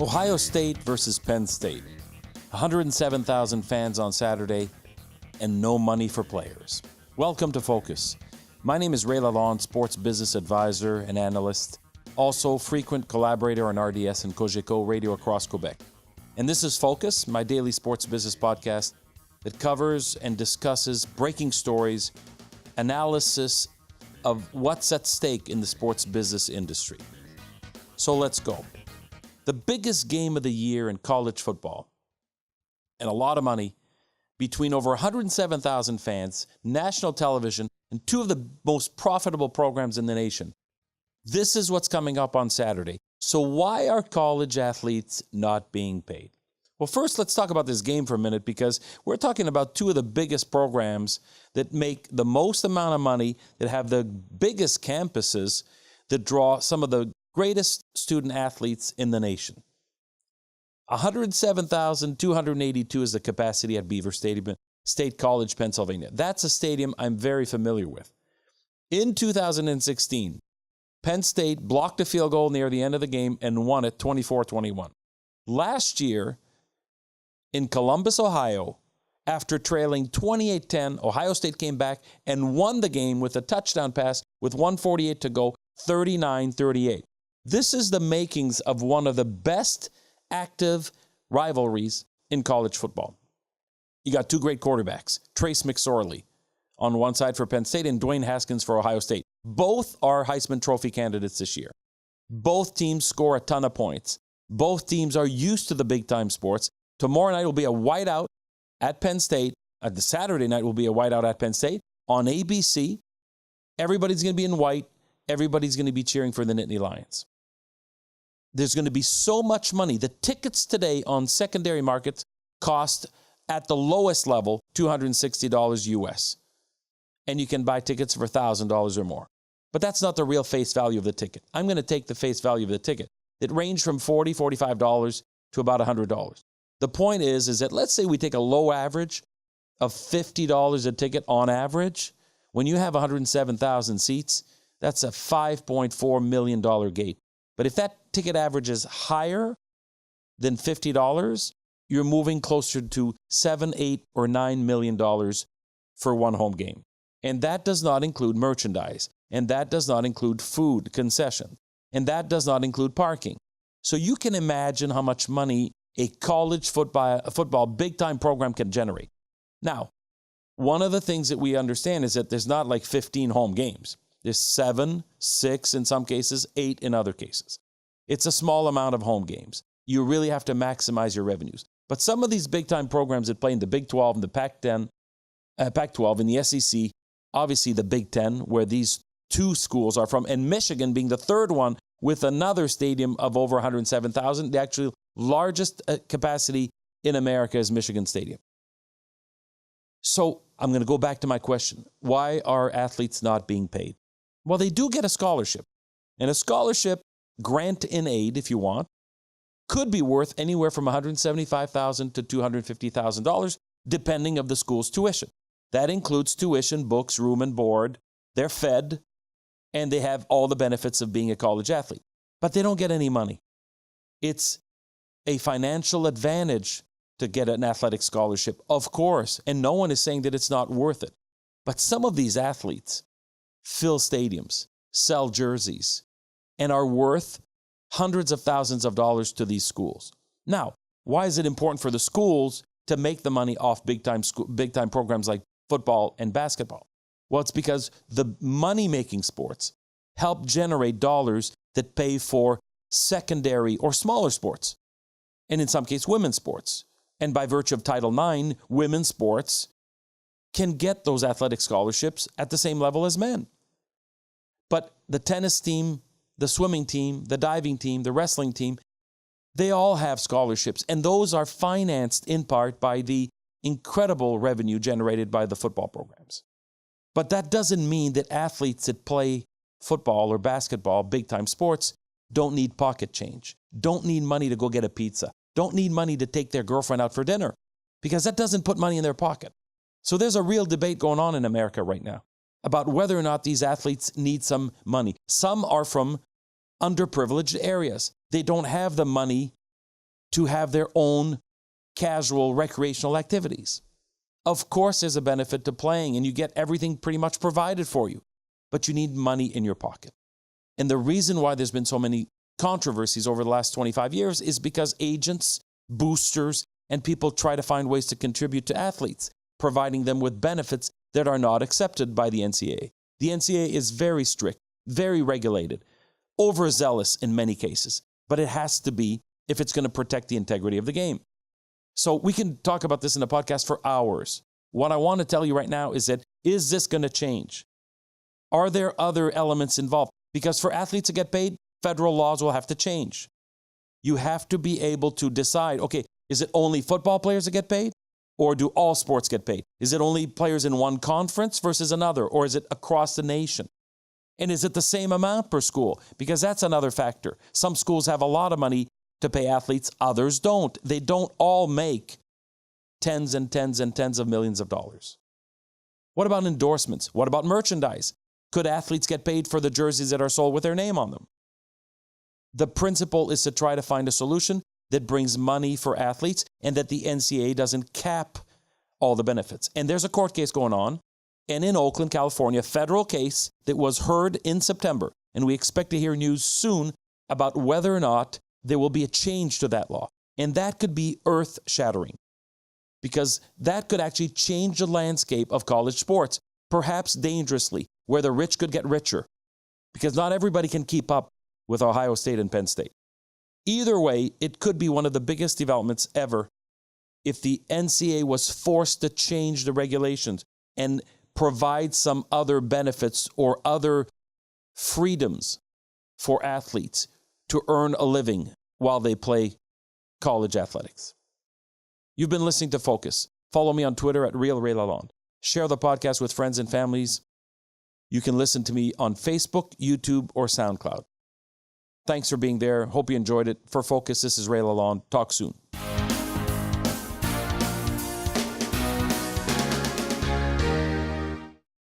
Ohio State versus Penn State. 107,000 fans on Saturday and no money for players. Welcome to Focus. My name is Ray Lalonde, sports business advisor and analyst, also frequent collaborator on RDS and Cogeco Radio across Quebec. And this is Focus, my daily sports business podcast that covers and discusses breaking stories, analysis of what's at stake in the sports business industry. So let's go. The biggest game of the year in college football, and a lot of money, between over 107,000 fans, national television, and two of the most profitable programs in the nation. This is what's coming up on Saturday. So why are college athletes not being paid? Well, first, let's talk about this game for a minute, because we're talking about two of the biggest programs that make the most amount of money, that have the biggest campuses, that draw some of the greatest student athletes in the nation. 107,282 is the capacity at Beaver Stadium, State College, Pennsylvania. That's a stadium I'm very familiar with. In 2016, Penn State blocked a field goal near the end of the game and won it 24-21. Last year, in Columbus, Ohio, after trailing 28-10, Ohio State came back and won the game with a touchdown pass with 1:48 to go, 39-38. This is the makings of one of the best active rivalries in college football. You got two great quarterbacks, Trace McSorley on one side for Penn State and Dwayne Haskins for Ohio State. Both are Heisman Trophy candidates this year. Both teams score a ton of points. Both teams are used to the big-time sports. Tomorrow night will be a whiteout at Penn State. The Saturday night will be a whiteout at Penn State on ABC. Everybody's going to be in white. Everybody's going to be cheering for the Nittany Lions. There's going to be so much money. The tickets today on secondary markets cost, at the lowest level, $260 US. And you can buy tickets for $1,000 or more. But that's not the real face value of the ticket. I'm going to take the face value of the ticket. It ranged from $40, $45 to about $100. The point is that let's say we take a low average of $50 a ticket on average. When you have 107,000 seats, that's a $5.4 million gate. But if that ticket average is higher than $50, you're moving closer to $7, $8, or $9 million for one home game. And that does not include merchandise. And that does not include food concession. And that does not include parking. So you can imagine how much money a college football big-time program can generate. Now, one of the things that we understand is that there's not like 15 home games. There's 7, 6 in some cases, 8 in other cases. It's a small amount of home games. You really have to maximize your revenues. But some of these big-time programs that play in the Big 12 and the Pac-12 and the SEC, obviously the Big 10, where these two schools are from, and Michigan being the third one with another stadium of over 107,000. The actual largest capacity in America is Michigan Stadium. So I'm going to go back to my question. Why are athletes not being paid? Well, they do get a scholarship. And a scholarship, grant in aid, if you want, could be worth anywhere from $175,000 to $250,000, depending of the school's tuition. That includes tuition, books, room and board. They're fed, and they have all the benefits of being a college athlete. But they don't get any money. It's a financial advantage to get an athletic scholarship, of course, and no one is saying that it's not worth it. But some of these athletes fill stadiums, sell jerseys, and are worth hundreds of thousands of dollars to these schools. Now, why is it important for the schools to make the money off big-time programs like football and basketball? Well, it's because the money-making sports help generate dollars that pay for secondary or smaller sports, and in some cases, women's sports. And by virtue of Title IX, women's sports can get those athletic scholarships at the same level as men. But the tennis team, the swimming team, the diving team, the wrestling team, they all have scholarships. And those are financed in part by the incredible revenue generated by the football programs. But that doesn't mean that athletes that play football or basketball, big-time sports, don't need pocket change, don't need money to go get a pizza, don't need money to take their girlfriend out for dinner, because that doesn't put money in their pocket. So there's a real debate going on in America right now about whether or not these athletes need some money. Some are from underprivileged areas. They don't have the money to have their own casual recreational activities. Of course, there's a benefit to playing, and you get everything pretty much provided for you, but you need money in your pocket. And the reason why there's been so many controversies over the last 25 years is because agents, boosters, and people try to find ways to contribute to athletes, providing them with benefits that are not accepted by the NCAA. The NCAA is very strict, very regulated, overzealous in many cases, but it has to be if it's going to protect the integrity of the game. So we can talk about this in a podcast for hours. What I want to tell you right now is that, is this going to change? Are there other elements involved? Because for athletes to get paid, federal laws will have to change. You have to be able to decide, okay, is it only football players that get paid? Or do all sports get paid? Is it only players in one conference versus another? Or is it across the nation? And is it the same amount per school? Because that's another factor. Some schools have a lot of money to pay athletes, others don't. They don't all make tens and tens and tens of millions of dollars. What about endorsements? What about merchandise? Could athletes get paid for the jerseys that are sold with their name on them? The principle is to try to find a solution that brings money for athletes and that the NCAA doesn't cap all the benefits. And there's a court case going on, and in Oakland, California, a federal case that was heard in September. And we expect to hear news soon about whether or not there will be a change to that law. And that could be earth-shattering, because that could actually change the landscape of college sports, perhaps dangerously, where the rich could get richer, because not everybody can keep up with Ohio State and Penn State. Either way, it could be one of the biggest developments ever if the NCAA was forced to change the regulations and provide some other benefits or other freedoms for athletes to earn a living while they play college athletics. You've been listening to Focus. Follow me on Twitter at RealRayLalonde. Share the podcast with friends and families. You can listen to me on Facebook, YouTube, or SoundCloud. Thanks for being there. Hope you enjoyed it. For Focus, this is Ray Lalonde. Talk soon.